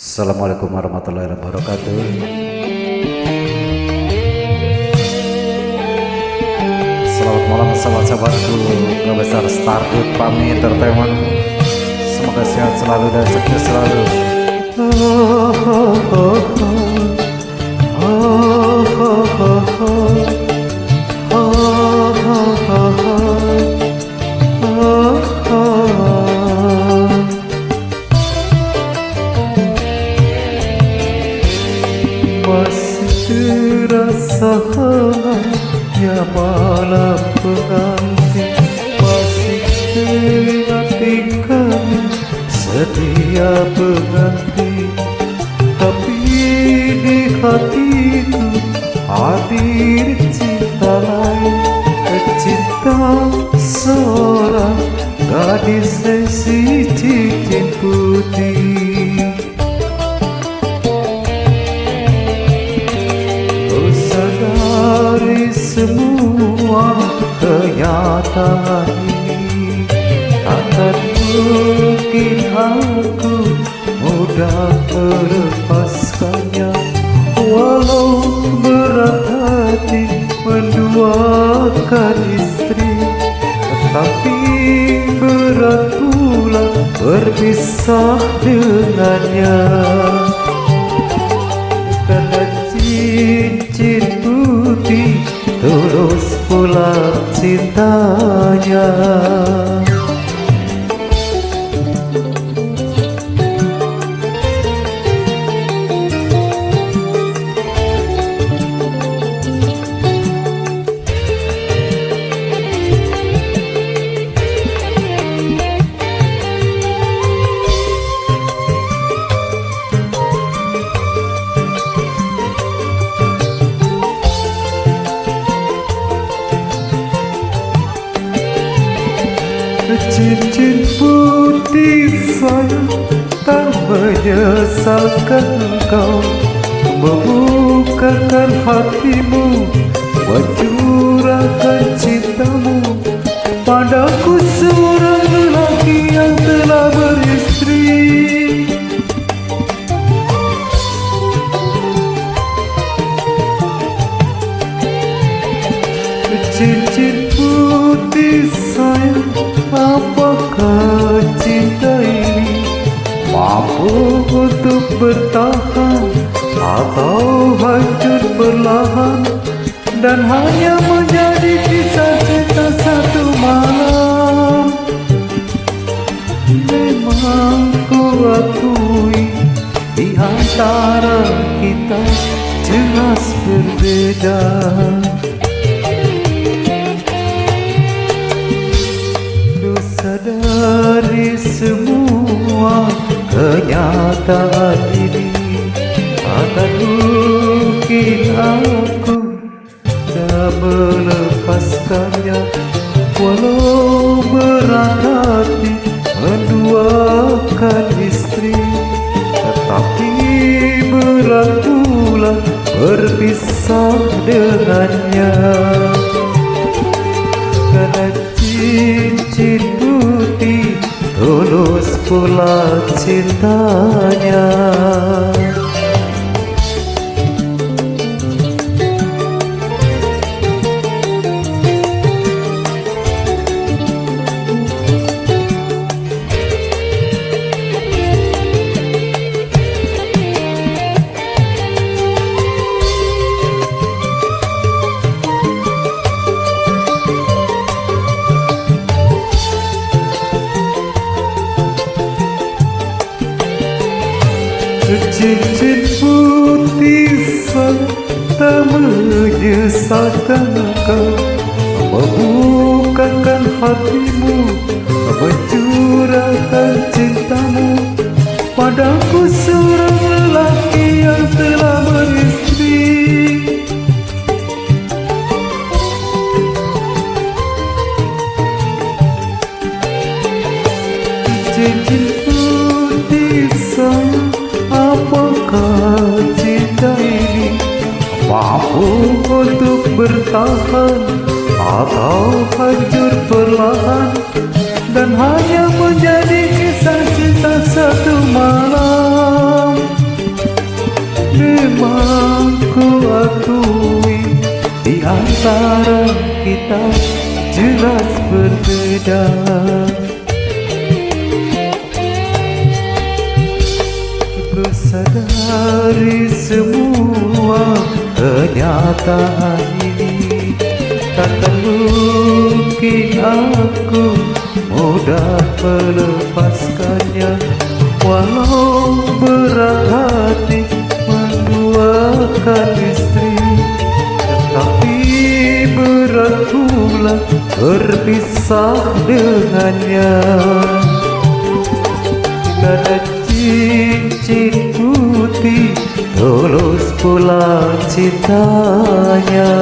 Assalamualaikum warahmatullahi wabarakatuh. Selamat malam sahabat-sahabatku, ngebesar Stardust Pami Entertainment. Semoga sehat selalu dan sukses selalu. Masih terasa hangatnya malam pengantin, masih teringat setiap pengantin. Tapi di hatiku hadir cinta lain, cinta seorang gadis si cincin putih. Dari semua kenyataan ini, takkan mungkin aku mudah melepaskannya. Walau berat hati menduakan istri, tetapi berat pula berpisah dengannya. Karena cincin putih tulus pula cintanya. Cincin putih sayang, tak menyesalkan kau membukakan hatimu, mencurahkan cintamu padaku, seorang lelaki yang telah beristri. Cincin putih sayang, apakah cinta ini mampu untuk bertahan atau hancur perlahan, dan hanya menjadi kisah cinta satu malam? Memang ku akui di antara kita jelas berbeda. Dari semua kenyataan ini, takkan mungkin aku tak melepaskannya. Walau berat hati menduakan istri, tetapi berat pula berpisah dengannya. Karena cincin putih tulus pula cintanya. Cincin putih sayang, tak menyesalkan kau membukakan hatimu, mencurahkan cintamu padaku, seorang lelaki yang telah beristri. Cincin putih sayang, apakah cinta ini mampu untuk bertahan atau hancur perlahan, dan hanya menjadi kisah cinta satu malam? antara kita jelas berbeda. Ku sadari semua kenyataan ini, takkan mungkin aku mudah melepaskannya. Walau berat hati menduakan istri, tetapi berat pula berpisah dengannya. Karena cincin putih tulus pula cintanya.